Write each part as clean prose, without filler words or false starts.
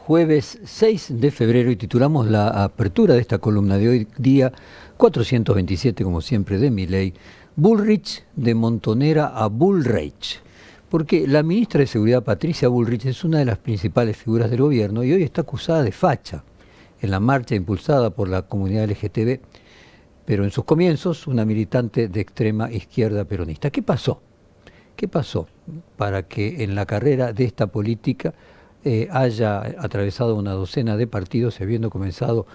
jueves 6 de febrero y titulamos la apertura de esta columna de hoy, día 427, como siempre, de Milei, Bullrich de Montonera a Bullrich. Porque la ministra de Seguridad, Patricia Bullrich, es una de las principales figuras del gobierno y hoy está acusada de facha en la marcha impulsada por la comunidad LGTB, pero en sus comienzos una militante de extrema izquierda peronista. ¿Qué pasó? ¿Qué pasó para que en la carrera de esta política haya atravesado una docena de partidos y habiendo comenzado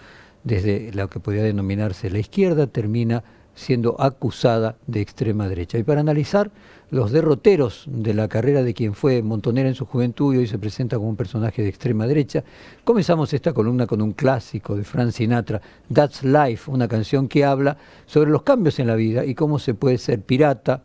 desde lo que podría denominarse la izquierda, termina siendo acusada de extrema derecha? Y para analizar los derroteros de la carrera de quien fue Montonera en su juventud y hoy se presenta como un personaje de extrema derecha, comenzamos esta columna con un clásico de Frank Sinatra, That's Life, una canción que habla sobre los cambios en la vida y cómo se puede ser pirata,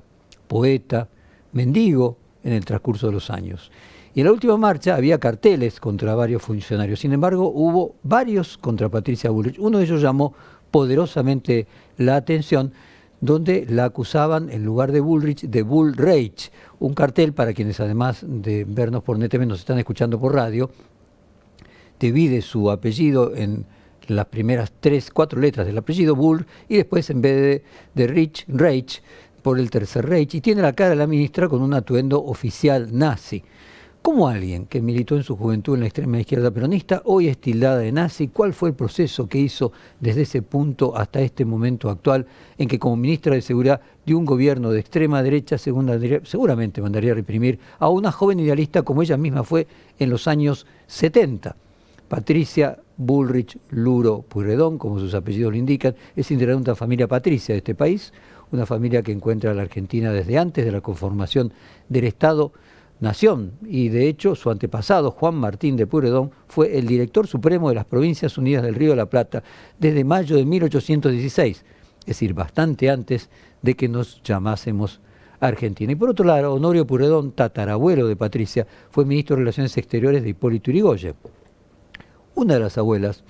poeta, mendigo en el transcurso de los años. Y en la última marcha había carteles contra varios funcionarios. Sin embargo, hubo varios contra Patricia Bullrich. Uno de ellos llamó poderosamente la atención, donde la acusaban, en lugar de Bullrich, de Bullrich. Un cartel, para quienes además de vernos por NTV nos están escuchando por radio, divide su apellido en las primeras 4 letras del apellido, Bull, y después en vez de Rich, Reich, por el tercer Reich, y tiene la cara de la ministra con un atuendo oficial nazi. ¿Cómo alguien que militó en su juventud en la extrema izquierda peronista hoy es tildada de nazi? ¿Cuál fue el proceso que hizo desde ese punto hasta este momento actual en que como ministra de Seguridad de un gobierno de extrema derecha seguramente mandaría a reprimir a una joven idealista como ella misma fue en los años 70? Patricia Bullrich Luro Pueyrredón, como sus apellidos lo indican, es integrante de una familia patricia de este país, una familia que encuentra a la Argentina desde antes de la conformación del Estado-Nación, y de hecho su antepasado, Juan Martín de Pueyrredón, fue el director supremo de las Provincias Unidas del Río de la Plata desde mayo de 1816, es decir, bastante antes de que nos llamásemos Argentina. Y por otro lado, Honorio Pueyrredón, tatarabuelo de Patricia, fue ministro de Relaciones Exteriores de Hipólito Yrigoyen. Una de las abuelas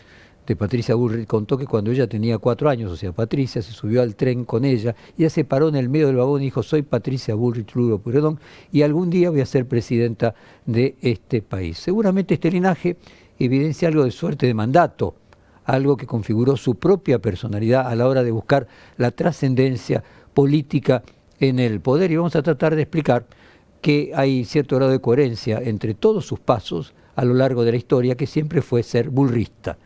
de Patricia Bullrich contó que cuando ella tenía 4 años, o sea, Patricia se subió al tren con ella, y ella se paró en el medio del vagón y dijo: soy Patricia Bullrich Luro Pueyrredón y algún día voy a ser presidenta de este país. Seguramente este linaje evidencia algo de suerte de mandato, algo que configuró su propia personalidad a la hora de buscar la trascendencia política en el poder, y vamos a tratar de explicar que hay cierto grado de coherencia entre todos sus pasos a lo largo de la historia, que siempre fue ser bullrista.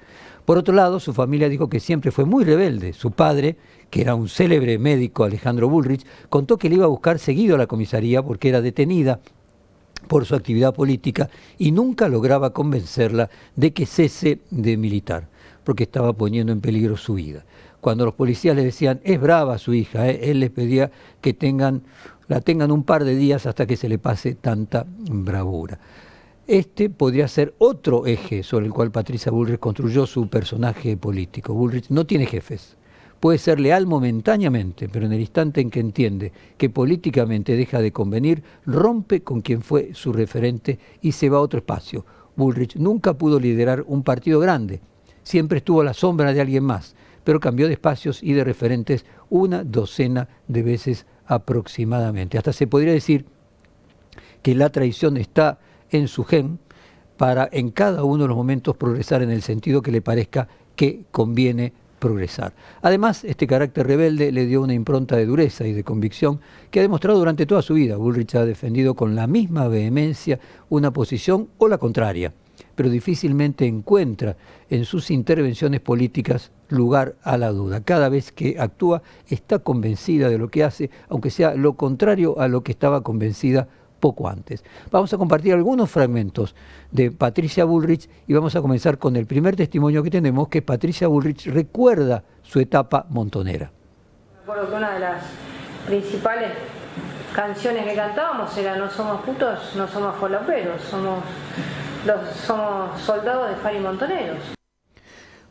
Por otro lado, su familia dijo que siempre fue muy rebelde. Su padre, que era un célebre médico, Alejandro Bullrich, contó que le iba a buscar seguido a la comisaría porque era detenida por su actividad política y nunca lograba convencerla de que cese de militar, porque estaba poniendo en peligro su vida. Cuando los policías le decían: es brava su hija, él les pedía que la tengan un par de días hasta que se le pase tanta bravura. Este podría ser otro eje sobre el cual Patricia Bullrich construyó su personaje político. Bullrich no tiene jefes. Puede ser leal momentáneamente, pero en el instante en que entiende que políticamente deja de convenir, rompe con quien fue su referente y se va a otro espacio. Bullrich nunca pudo liderar un partido grande. Siempre estuvo a la sombra de alguien más, pero cambió de espacios y de referentes una docena de veces aproximadamente. Hasta se podría decir que la traición está en su gen para en cada uno de los momentos progresar en el sentido que le parezca que conviene progresar. Además, este carácter rebelde le dio una impronta de dureza y de convicción que ha demostrado durante toda su vida. Bullrich ha defendido con la misma vehemencia una posición o la contraria, pero difícilmente encuentra en sus intervenciones políticas lugar a la duda. Cada vez que actúa está convencida de lo que hace, aunque sea lo contrario a lo que estaba convencida poco antes. Vamos a compartir algunos fragmentos de Patricia Bullrich y vamos a comenzar con el primer testimonio que tenemos, que Patricia Bullrich recuerda su etapa montonera. Me acuerdo que una de las principales canciones que cantábamos era: no somos putos, no somos faloperos, somos soldados de Fari Montoneros.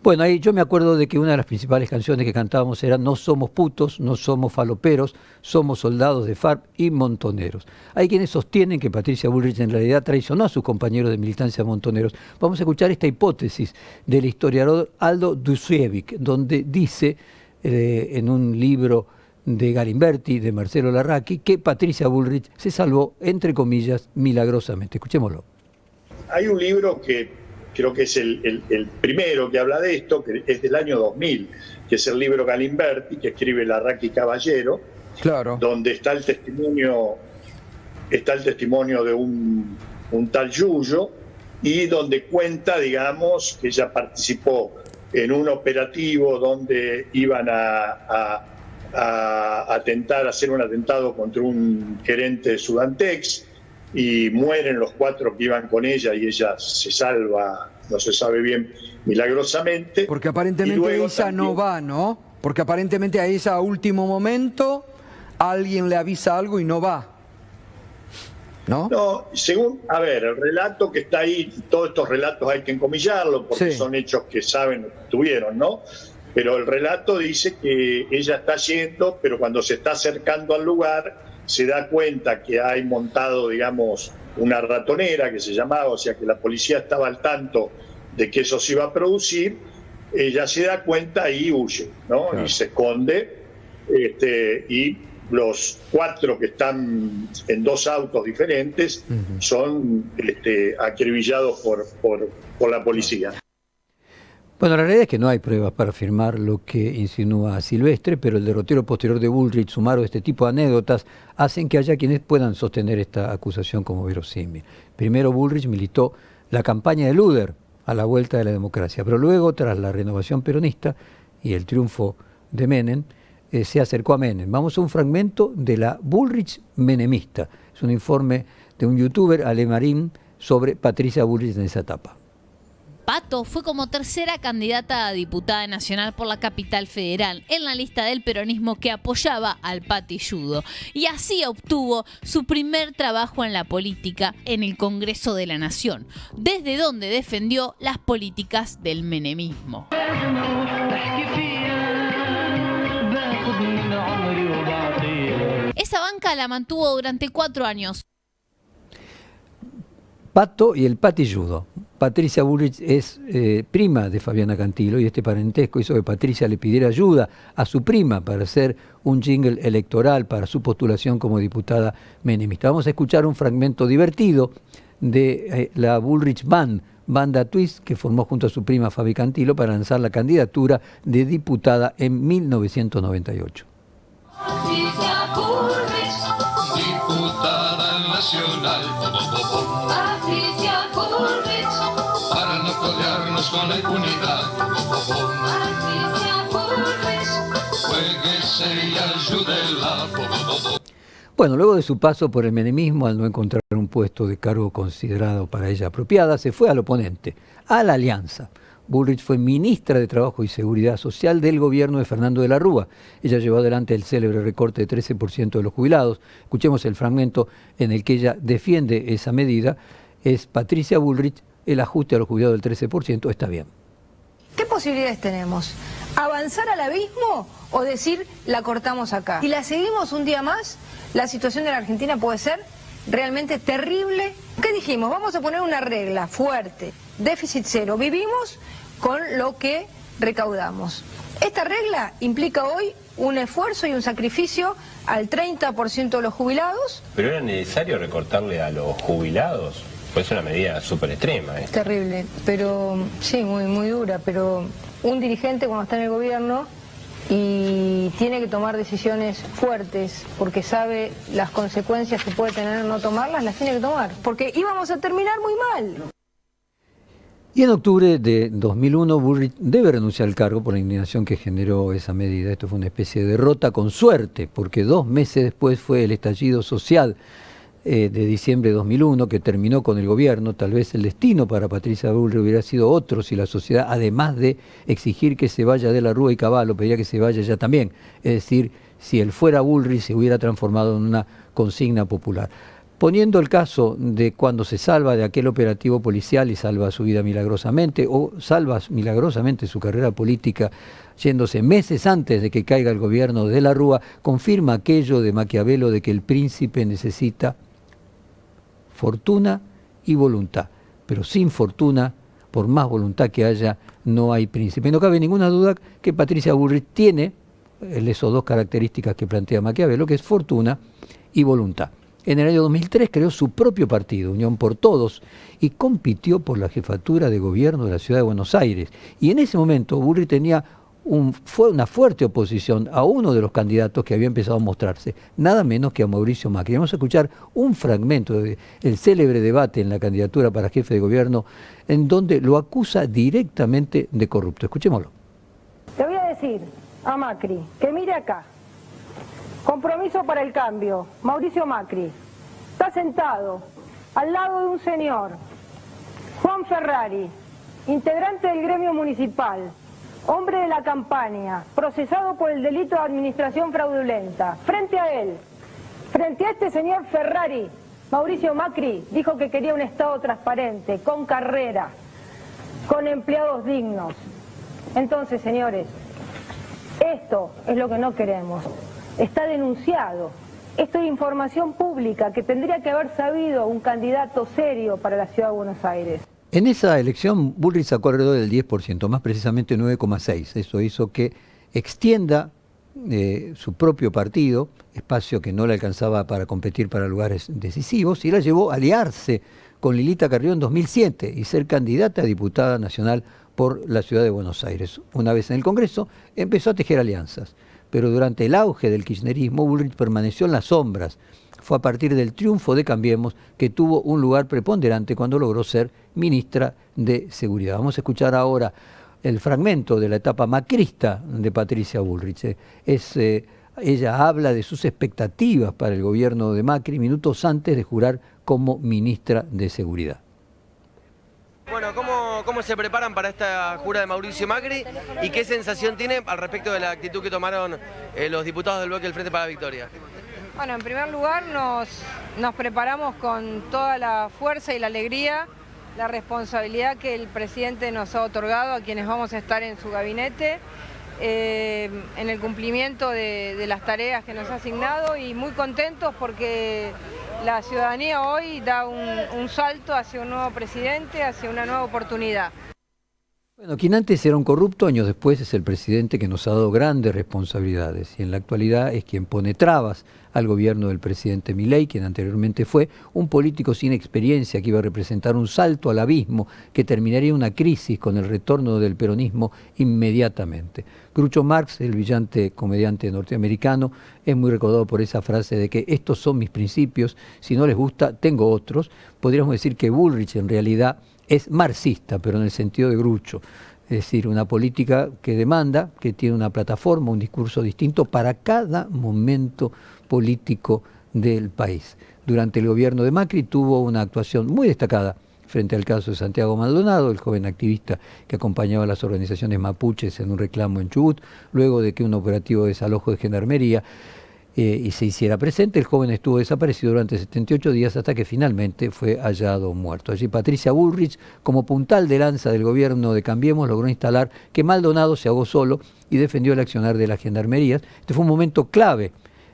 Bueno, ahí yo me acuerdo de que una de las principales canciones que cantábamos era: no somos putos, no somos faloperos, somos soldados de FARC y montoneros. Hay quienes sostienen que Patricia Bullrich en realidad traicionó a sus compañeros de militancia montoneros. Vamos a escuchar esta hipótesis del historiador Aldo Dušević, donde dice en un libro de Galimberti, de Marcelo Larraqui, que Patricia Bullrich se salvó, entre comillas, milagrosamente. Escuchémoslo. Hay un libro que creo que es el primero que habla de esto, que es del año 2000, que es el libro Galimberti, que escribe Larraqui Caballero, claro, donde está el testimonio de un tal Yuyo, y donde cuenta, digamos, que ella participó en un operativo donde iban a hacer un atentado contra un gerente de Sudantex, y mueren los 4 que iban con ella, y ella se salva, no se sabe bien, milagrosamente. Porque aparentemente ella también no va, ¿no? Porque aparentemente a ella a último momento alguien le avisa algo y no va, ¿no? No, según, a ver, el relato que está ahí, todos estos relatos hay que encomillarlo porque son hechos que saben, tuvieron, ¿no? Pero el relato dice que ella está yendo, pero cuando se está acercando al lugar se da cuenta que hay montado, digamos, una ratonera que se llamaba, o sea que la policía estaba al tanto de que eso se iba a producir. Ella se da cuenta y huye, ¿no? Claro. Y se esconde, y los 4 que están en 2 autos diferentes son acribillados por la policía. Bueno, la realidad es que no hay pruebas para afirmar lo que insinúa Silvestre, pero el derrotero posterior de Bullrich, sumado a este tipo de anécdotas, hacen que haya quienes puedan sostener esta acusación como verosímil. Primero, Bullrich militó la campaña de Luder a la vuelta de la democracia, pero luego, tras la renovación peronista y el triunfo de Menem, se acercó a Menem. Vamos a un fragmento de la Bullrich menemista. Es un informe de un youtuber, Ale Marín, sobre Patricia Bullrich en esa etapa. Pato fue como tercera candidata a diputada nacional por la capital federal en la lista del peronismo que apoyaba al patilludo, y así obtuvo su primer trabajo en la política en el Congreso de la Nación, desde donde defendió las políticas del menemismo. Esa banca la mantuvo durante 4 años. Pato y el patilludo. Patricia Bullrich es prima de Fabiana Cantilo, y este parentesco hizo que Patricia le pidiera ayuda a su prima para hacer un jingle electoral para su postulación como diputada menemista. Vamos a escuchar un fragmento divertido de la Bullrich Band, banda Twist, que formó junto a su prima Fabi Cantilo para lanzar la candidatura de diputada en 1998. Patricia Bullrich, diputada nacional. Patricia Bullrich, para no codearnos con la impunidad. Patricia Bullrich, jueguese y ayúdela. Bueno, luego de su paso por el menemismo, al no encontrar un puesto de cargo considerado para ella apropiada, se fue al oponente, a la Alianza. Bullrich fue ministra de Trabajo y Seguridad Social del gobierno de Fernando de la Rúa. Ella llevó adelante el célebre recorte de 13% de los jubilados. Escuchemos el fragmento en el que ella defiende esa medida. Es Patricia Bullrich: el ajuste a los jubilados del 13% está bien. ¿Qué posibilidades tenemos? ¿Avanzar al abismo o decir la cortamos acá? Si la seguimos un día más, la situación de la Argentina puede ser realmente terrible. ¿Qué dijimos? Vamos a poner una regla fuerte, déficit cero. Vivimos con lo que recaudamos. Esta regla implica hoy un esfuerzo y un sacrificio al 30% de los jubilados. ¿Pero era necesario recortarle a los jubilados? Pues es una medida súper extrema. Terrible, pero sí, muy dura, pero un dirigente cuando está en el gobierno y tiene que tomar decisiones fuertes porque sabe las consecuencias que puede tener no tomarlas, las tiene que tomar, porque íbamos a terminar muy mal. Y en octubre de 2001, Bullrich debe renunciar al cargo por la indignación que generó esa medida. Esto fue una especie de derrota con suerte, porque 2 meses después fue el estallido social de diciembre de 2001, que terminó con el gobierno. Tal vez el destino para Patricia Bullrich hubiera sido otro si la sociedad, además de exigir que se vaya de la Rúa y Cavallo, pedía que se vaya ella también. Es decir, si él fuera Bullrich, se hubiera transformado en una consigna popular. Poniendo el caso de cuando se salva de aquel operativo policial y salva su vida milagrosamente, o salva milagrosamente su carrera política yéndose meses antes de que caiga el gobierno de la Rúa, confirma aquello de Maquiavelo de que el príncipe necesita fortuna y voluntad, pero sin fortuna, por más voluntad que haya, no hay príncipe. Y no cabe ninguna duda que Patricia Bullrich tiene esas 2 características que plantea Maquiavelo, que es fortuna y voluntad. En el año 2003 creó su propio partido, Unión por Todos, y compitió por la jefatura de gobierno de la ciudad de Buenos Aires. Y en ese momento Bullrich tenía una fuerte oposición a uno de los candidatos que había empezado a mostrarse, nada menos que a Mauricio Macri. Vamos a escuchar un fragmento del célebre debate en la candidatura para jefe de gobierno, en donde lo acusa directamente de corrupto. Escuchémoslo. Le voy a decir a Macri que mire acá. Compromiso para el Cambio, Mauricio Macri, está sentado al lado de un señor, Juan Ferrari, integrante del gremio municipal, hombre de la campaña, procesado por el delito de administración fraudulenta. Frente a él, frente a este señor Ferrari, Mauricio Macri dijo que quería un Estado transparente, con carrera, con empleados dignos. Entonces, señores, esto es lo que no queremos. Está denunciado. Esto es información pública que tendría que haber sabido un candidato serio para la ciudad de Buenos Aires. En esa elección Bullrich sacó alrededor del 10%, más precisamente 9,6%. Eso hizo que extienda su propio partido, espacio que no le alcanzaba para competir para lugares decisivos, y la llevó a aliarse con Lilita Carrió en 2007 y ser candidata a diputada nacional por la ciudad de Buenos Aires. Una vez en el Congreso empezó a tejer alianzas, pero durante el auge del kirchnerismo Bullrich permaneció en las sombras. Fue a partir del triunfo de Cambiemos que tuvo un lugar preponderante cuando logró ser ministra de Seguridad. Vamos a escuchar ahora el fragmento de la etapa macrista de Patricia Bullrich. Ella habla de sus expectativas para el gobierno de Macri minutos antes de jurar como ministra de Seguridad. Bueno, ¿cómo se preparan para esta jura de Mauricio Macri y qué sensación tiene al respecto de la actitud que tomaron los diputados del bloque del Frente para la Victoria? Bueno, en primer lugar nos preparamos con toda la fuerza y la alegría, la responsabilidad que el presidente nos ha otorgado a quienes vamos a estar en su gabinete, en el cumplimiento de las tareas que nos ha asignado, y muy contentos porque la ciudadanía hoy da un salto hacia un nuevo presidente, hacia una nueva oportunidad. Bueno, quien antes era un corrupto, años después es el presidente que nos ha dado grandes responsabilidades y en la actualidad es quien pone trabas al gobierno del presidente Milei, quien anteriormente fue un político sin experiencia que iba a representar un salto al abismo que terminaría una crisis con el retorno del peronismo inmediatamente. Groucho Marx, el brillante comediante norteamericano, es muy recordado por esa frase de que estos son mis principios, si no les gusta, tengo otros. Podríamos decir que Bullrich en realidad es marxista, pero en el sentido de Groucho, es decir, una política que demanda, que tiene una plataforma, un discurso distinto para cada momento político del país. Durante el gobierno de Macri tuvo una actuación muy destacada frente al caso de Santiago Maldonado, el joven activista que acompañaba a las organizaciones mapuches en un reclamo en Chubut, luego de que un operativo de desalojo de gendarmería y se hiciera presente. El joven estuvo desaparecido durante 78 días hasta que finalmente fue hallado muerto. Allí Patricia Bullrich, como puntal de lanza del gobierno de Cambiemos, logró instalar que Maldonado se ahogó solo y defendió el accionar de las gendarmerías. Este fue un momento clave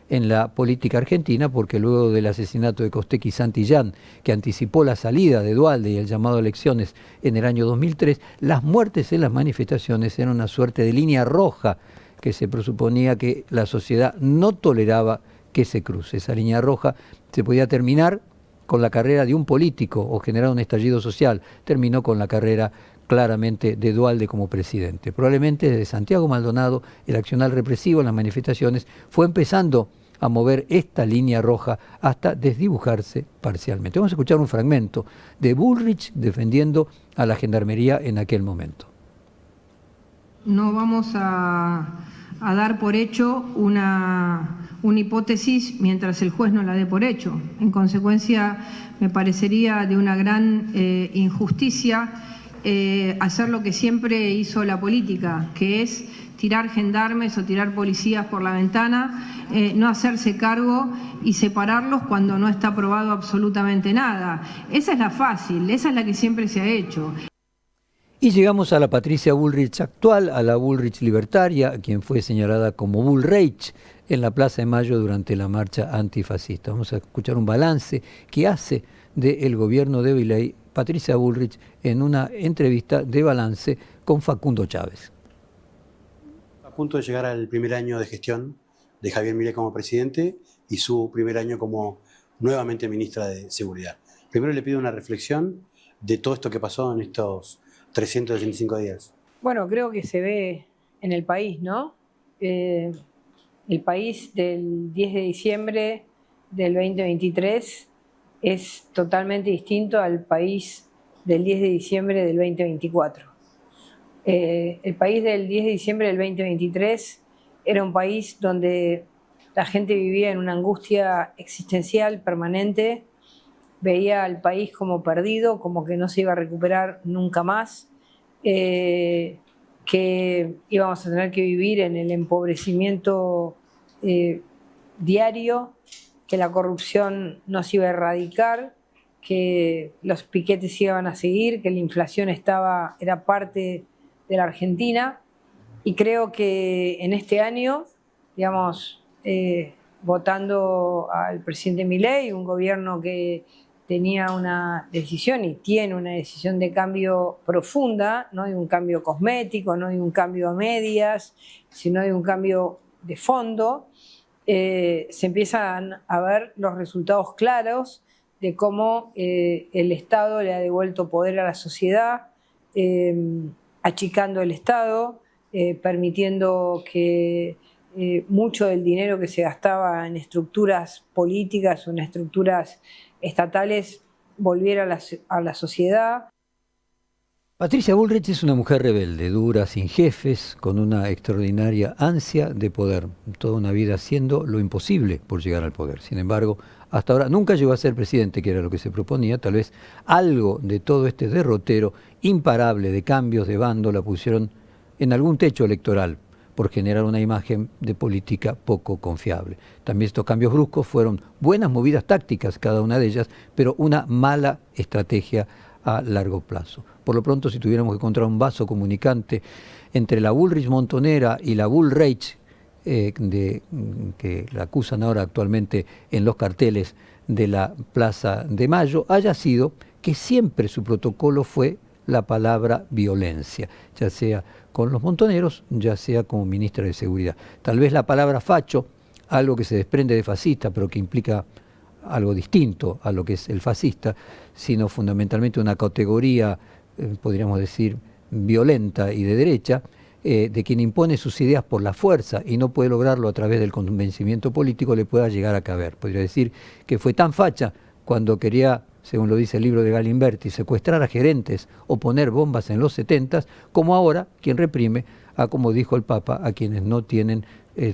en la política argentina porque luego del asesinato de Costec y Santillán, que anticipó la salida de Duhalde y el llamado a elecciones en el año 2003, las muertes en las manifestaciones eran una suerte de línea roja que se presuponía que la sociedad no toleraba que se cruce. Esa línea roja se podía terminar con la carrera de un político o generar un estallido social. Terminó con la carrera claramente de Duhalde como presidente. Probablemente desde Santiago Maldonado el accionar represivo en las manifestaciones fue empezando a mover esta línea roja hasta desdibujarse parcialmente. Vamos a escuchar un fragmento de Bullrich defendiendo a la gendarmería en aquel momento. No vamos a dar por hecho una hipótesis mientras el juez no la dé por hecho. En consecuencia, me parecería de una gran injusticia hacer lo que siempre hizo la política, que es tirar gendarmes o tirar policías por la ventana, no hacerse cargo y separarlos cuando no está probado absolutamente nada. Esa es la fácil, esa es la que siempre se ha hecho. Y llegamos a la Patricia Bullrich actual, a la Bullrich libertaria, quien fue señalada como Bullrich en la Plaza de Mayo durante la marcha antifascista. Vamos a escuchar un balance que hace del gobierno de Milei Patricia Bullrich en una entrevista de balance con Facundo Chávez. A punto de llegar al primer año de gestión de Javier Milei como presidente y su primer año como nuevamente ministra de Seguridad. Primero le pido una reflexión de todo esto que pasó en estos 385 días. Bueno, creo que se ve en el país, ¿no? El país del 10 de diciembre del 2023 es totalmente distinto al país del 10 de diciembre del 2024. El país del 10 de diciembre del 2023 era un país donde la gente vivía en una angustia existencial permanente, veía al país como perdido, como que no se iba a recuperar nunca más, que íbamos a tener que vivir en el empobrecimiento diario, que la corrupción no se iba a erradicar, que los piquetes iban a seguir, que la inflación era parte de la Argentina. Y creo que en este año, digamos, votando al presidente Milei, un gobierno que tenía una decisión y tiene una decisión de cambio profunda, no de un cambio cosmético, no de un cambio a medias, sino de un cambio de fondo, se empiezan a ver los resultados claros de cómo el Estado le ha devuelto poder a la sociedad, achicando el Estado, permitiendo que mucho del dinero que se gastaba en estructuras políticas o en estructuras estatales volviera a la sociedad. Patricia Bullrich es una mujer rebelde, dura, sin jefes, con una extraordinaria ansia de poder, toda una vida haciendo lo imposible por llegar al poder. Sin embargo, hasta ahora nunca llegó a ser presidente, que era lo que se proponía. Tal vez algo de todo este derrotero imparable de cambios de bando la pusieron en algún techo electoral por generar una imagen de política poco confiable. También estos cambios bruscos fueron buenas movidas tácticas, cada una de ellas, pero una mala estrategia a largo plazo. Por lo pronto, si tuviéramos que encontrar un vaso comunicante entre la Bullrich montonera y la Bullrich, que la acusan ahora actualmente en los carteles de la Plaza de Mayo, haya sido que siempre su protocolo fue la palabra violencia, ya sea con los montoneros, ya sea como ministra de Seguridad. Tal vez la palabra facho, algo que se desprende de fascista, pero que implica algo distinto a lo que es el fascista, sino fundamentalmente una categoría, podríamos decir, violenta y de derecha, de quien impone sus ideas por la fuerza y no puede lograrlo a través del convencimiento político, le pueda llegar a caber. Podría decir que fue tan facha cuando quería, según lo dice el libro de Galimberti, secuestrar a gerentes o poner bombas en los 70s, como ahora quien reprime a, como dijo el Papa, a quienes no tienen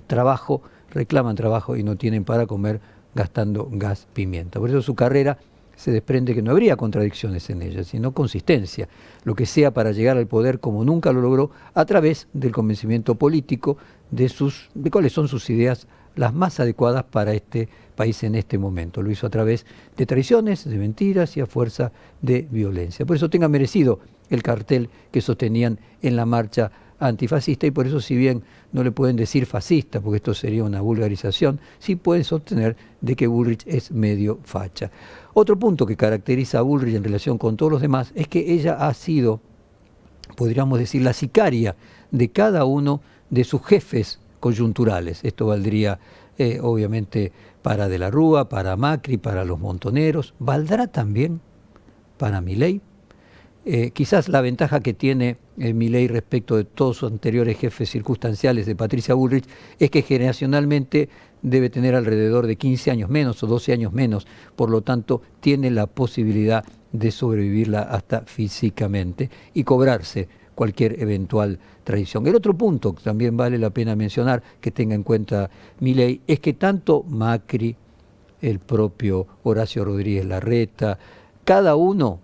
trabajo, reclaman trabajo y no tienen para comer, gastando gas pimienta. Por eso su carrera se desprende que no habría contradicciones en ella, sino consistencia, lo que sea para llegar al poder como nunca lo logró, a través del convencimiento político de cuáles son sus ideas las más adecuadas para este país en este momento. Lo hizo a través de traiciones, de mentiras y a fuerza de violencia. Por eso tenga merecido el cartel que sostenían en la marcha antifascista, y por eso, si bien no le pueden decir fascista, porque esto sería una vulgarización, sí pueden sostener de que Bullrich es medio facha. Otro punto que caracteriza a Bullrich en relación con todos los demás es que ella ha sido, podríamos decir, la sicaria de cada uno de sus jefes coyunturales. Esto valdría obviamente para De la Rúa, para Macri, para los montoneros. ¿Valdrá también para Milei? Quizás la ventaja que tiene Milei respecto de todos sus anteriores jefes circunstanciales de Patricia Bullrich es que generacionalmente debe tener alrededor de 15 años menos o 12 años menos, por lo tanto tiene la posibilidad de sobrevivirla hasta físicamente y cobrarse cualquier eventual traición. El otro punto que también vale la pena mencionar, que tenga en cuenta Milei, es que tanto Macri, el propio Horacio Rodríguez Larreta, cada uno,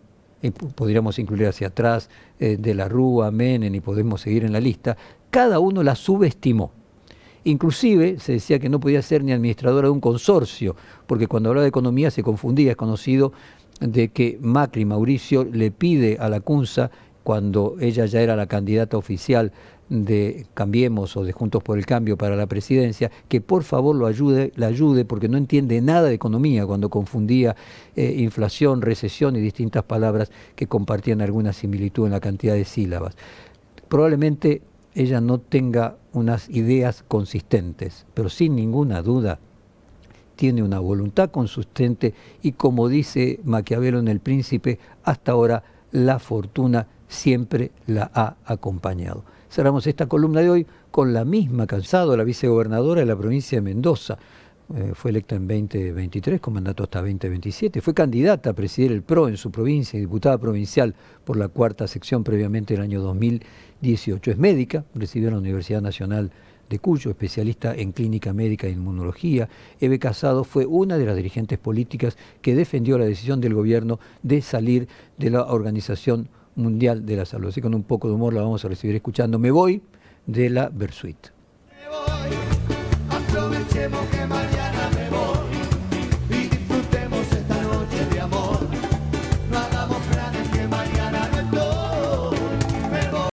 podríamos incluir hacia atrás, De la Rúa, Menem, y podemos seguir en la lista, cada uno la subestimó. Inclusive se decía que no podía ser ni administradora de un consorcio, porque cuando hablaba de economía se confundía. Es conocido de que Macri, Mauricio, le pide a Lacunza, cuando ella ya era la candidata oficial de Cambiemos o de Juntos por el Cambio para la presidencia, que por favor la ayude porque no entiende nada de economía, cuando confundía inflación, recesión y distintas palabras que compartían alguna similitud en la cantidad de sílabas. Probablemente ella no tenga unas ideas consistentes, pero sin ninguna duda tiene una voluntad consistente y, como dice Maquiavelo en El Príncipe, hasta ahora la fortuna siempre la ha acompañado. Cerramos esta columna de hoy con la misma Calzado, la vicegobernadora de la provincia de Mendoza. Fue electa en 2023 con mandato hasta 2027. Fue candidata a presidir el PRO en su provincia y diputada provincial por la 4ª sección previamente en el año 2018. Es médica, recibió en la Universidad Nacional de Cuyo, especialista en clínica médica e inmunología. Eve Casado fue una de las dirigentes políticas que defendió la decisión del gobierno de salir de la Organización Mundial de la Salud. Así, con un poco de humor la vamos a recibir escuchando Me Voy de la Versuit. Aprovechemos que mañana